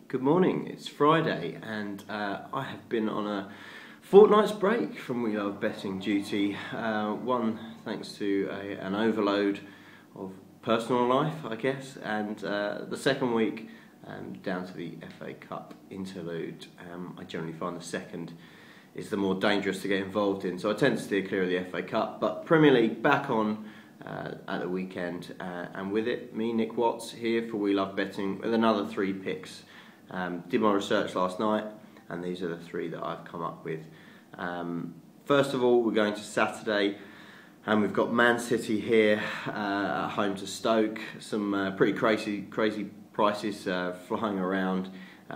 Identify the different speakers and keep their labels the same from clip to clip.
Speaker 1: Good morning, it's Friday and I have been on a fortnight's break from We Love Betting duty. One thanks to an overload of personal life, I guess, and the second week down to the FA Cup interlude. I generally find the second is the more dangerous to get involved in, so I tend to steer clear of the FA Cup, but Premier League back on at the weekend, and with it, me, Nick Watts, here for We Love Betting with another 3 picks. Did my research last night, and these are the 3 that I've come up with. First of all, we're going to Saturday, and we've got Man City here at home to Stoke. Some pretty crazy prices flying around.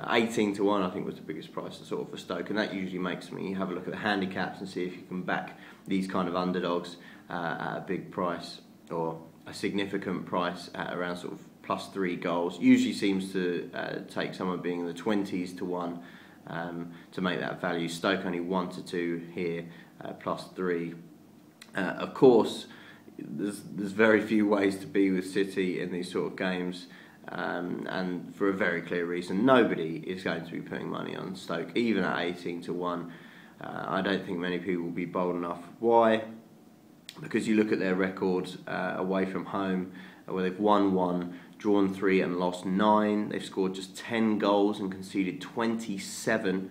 Speaker 1: 18 to 1, I think, was the biggest price sort of for Stoke, and that usually makes me have a look at the handicaps and see if you can back these kind of underdogs at a big price or a significant price at around sort of +3 goals. Usually seems to take someone being in the 20s to 1 to make that value. Stoke only 1 to 2 here, +3. Of course, there's very few ways to be with City in these sort of games, and for a very clear reason. Nobody is going to be putting money on Stoke, even at 18 to 1. I don't think many people will be bold enough. Why? Because you look at their record away from home, where they've won 1, drawn 3 and lost 9. They've scored just 10 goals and conceded 27.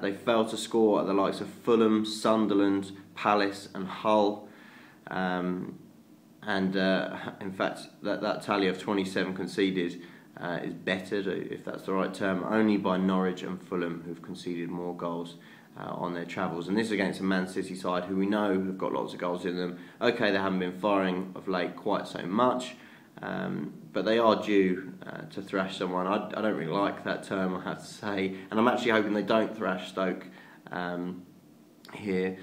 Speaker 1: They failed to score at the likes of Fulham, Sunderland, Palace and Hull. In fact, that tally of 27 conceded is bettered, if that's the right term, only by Norwich and Fulham, who've conceded more goals on their travels. And this is against a Man City side who we know have got lots of goals in them. Okay, they haven't been firing of late quite so much, but they are due to thrash someone. I don't really like that term, I have to say, and I'm actually hoping they don't thrash Stoke here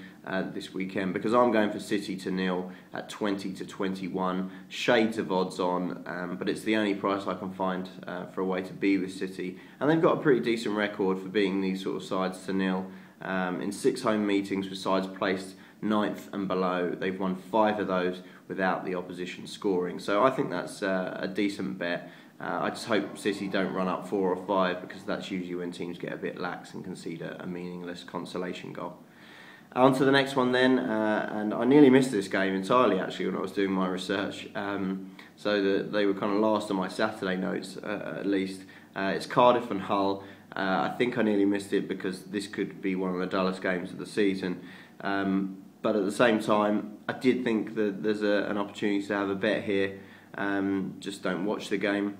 Speaker 1: this weekend, because I'm going for City to nil at 20 to 21. Shades of odds on, but it's the only price I can find for a way to be with City, and they've got a pretty decent record for beating these sort of sides to nil. In 6 home meetings with sides placed 9th and below, they've won 5 of those without the opposition scoring. So I think that's a decent bet. I just hope City don't run up 4 or 5, because that's usually when teams get a bit lax and concede a meaningless consolation goal. On to the next one then, and I nearly missed this game entirely actually when I was doing my research, so they were kind of last on my Saturday notes at least. It's Cardiff and Hull. I think I nearly missed it because this could be one of the dullest games of the season, but at the same time I did think that there's an opportunity to have a bet here. Just don't watch the game.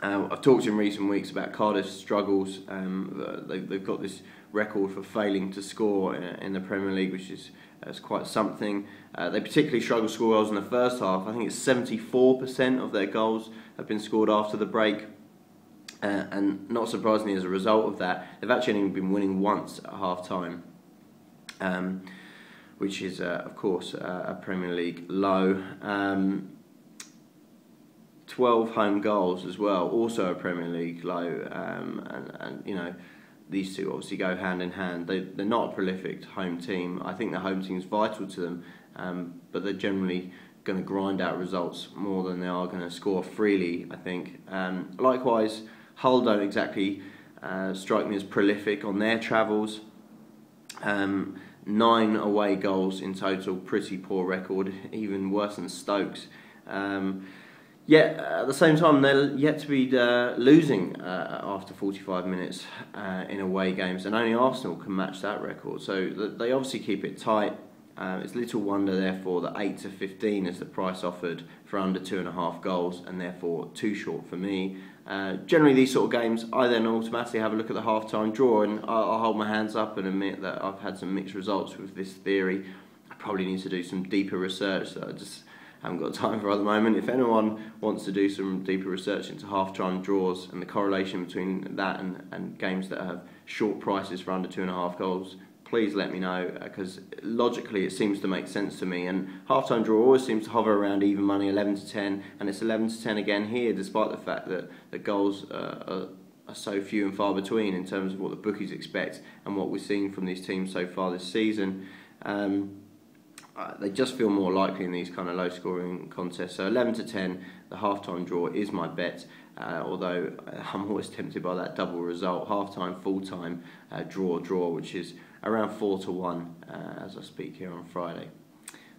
Speaker 1: I've talked in recent weeks about Cardiff's struggles. They've got this record for failing to score in the Premier League, which is quite something. They particularly struggle to score goals in the first half. I think it's 74% of their goals have been scored after the break. And not surprisingly, as a result of that, they've actually only been winning once at half-time, which is, of course, a Premier League low. 12 home goals as well, also a Premier League low, and you know, these two obviously go hand in hand. They're not a prolific home team. I think the home team is vital to them, but they're generally going to grind out results more than they are going to score freely, I think. Likewise, Hull don't exactly strike me as prolific on their travels. 9 away goals in total, pretty poor record, even worse than Stoke's. Yet at the same time, they're yet to be losing after 45 minutes in away games, and only Arsenal can match that record. So they obviously keep it tight. It's little wonder, therefore, that 8 to 15 is the price offered for under 2.5 goals, and therefore too short for me. Generally, these sort of games, I then automatically have a look at the half-time draw, and I'll hold my hands up and admit that I've had some mixed results with this theory. I probably need to do some deeper research that I just haven't got time for at the moment. If anyone wants to do some deeper research into half-time draws and the correlation between that and games that have short prices for under 2.5 goals, please let me know, because logically it seems to make sense to me. And half-time draw always seems to hover around even money, 11 to 10, and it's 11 to 10 again here, despite the fact that the goals are so few and far between in terms of what the bookies expect and what we're seeing from these teams so far this season. They just feel more likely in these kind of low-scoring contests. So 11 to 10, the half-time draw is my bet. although I'm always tempted by that double result, half-time, full-time, draw, which is around 4-1 as I speak here on Friday.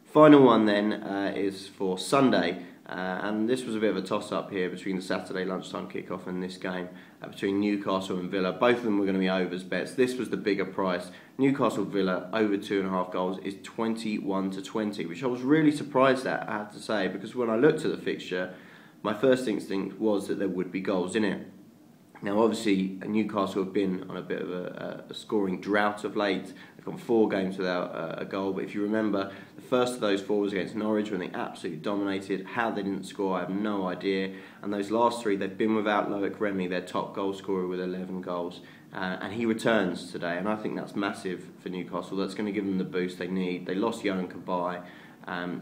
Speaker 1: Final one then is for Sunday, and this was a bit of a toss-up here between the Saturday lunchtime kickoff and this game between Newcastle and Villa. Both of them were going to be overs bets. This was the bigger price. Newcastle Villa over 2.5 goals is 21-20, which I was really surprised at, I have to say, because when I looked at the fixture, my first instinct was that there would be goals in it. Now, obviously, Newcastle have been on a bit of a scoring drought of late. They've gone 4 games without a goal. But if you remember, the first of those 4 was against Norwich when they absolutely dominated. How they didn't score, I have no idea. And those last 3, they've been without Loic Remy, their top goal scorer with 11 goals. And he returns today, and I think that's massive for Newcastle. That's going to give them the boost they need. They lost Yohan Cabaye.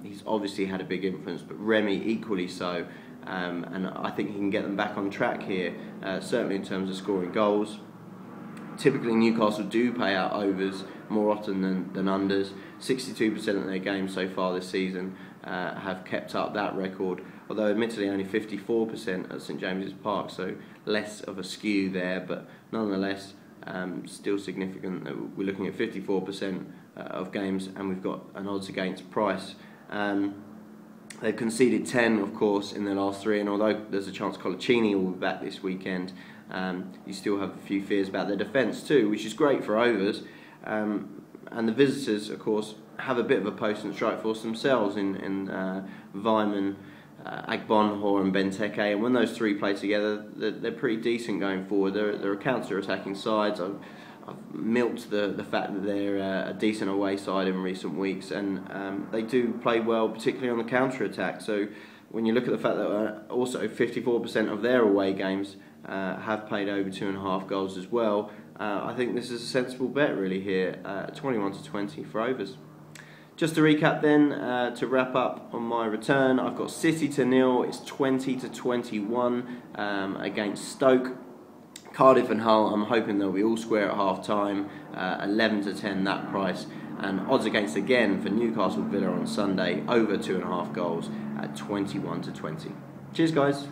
Speaker 1: He's obviously had a big influence, but Remy equally so. And I think he can get them back on track here, certainly in terms of scoring goals. Typically Newcastle do pay out overs more often than unders. 62% of their games so far this season have kept up that record, although admittedly only 54% at St James's Park, so less of a skew there, but nonetheless still significant that we're looking at 54% of games and we've got an odds against price. They've conceded 10, of course, in their last 3, and although there's a chance Colaccini will be back this weekend, you still have a few fears about their defence too, which is great for overs. And the visitors, of course, have a bit of a potent strike force themselves in Weimann, Agbonhor and Benteke, and when those 3 play together, they're pretty decent going forward. They're a counter-attacking sides. I've milked the fact that they're a decent away side in recent weeks, and they do play well, particularly on the counter-attack. So when you look at the fact that also 54% of their away games have played over 2.5 goals as well, I think this is a sensible bet really here, 21-20 for overs. Just to recap then, to wrap up on my return, I've got City to nil, it's 20-21 against Stoke. Cardiff and Hull, I'm hoping they'll be all square at half time, 11-10 that price, and odds against again for Newcastle Villa on Sunday, over 2.5 goals at 21-20. Cheers guys.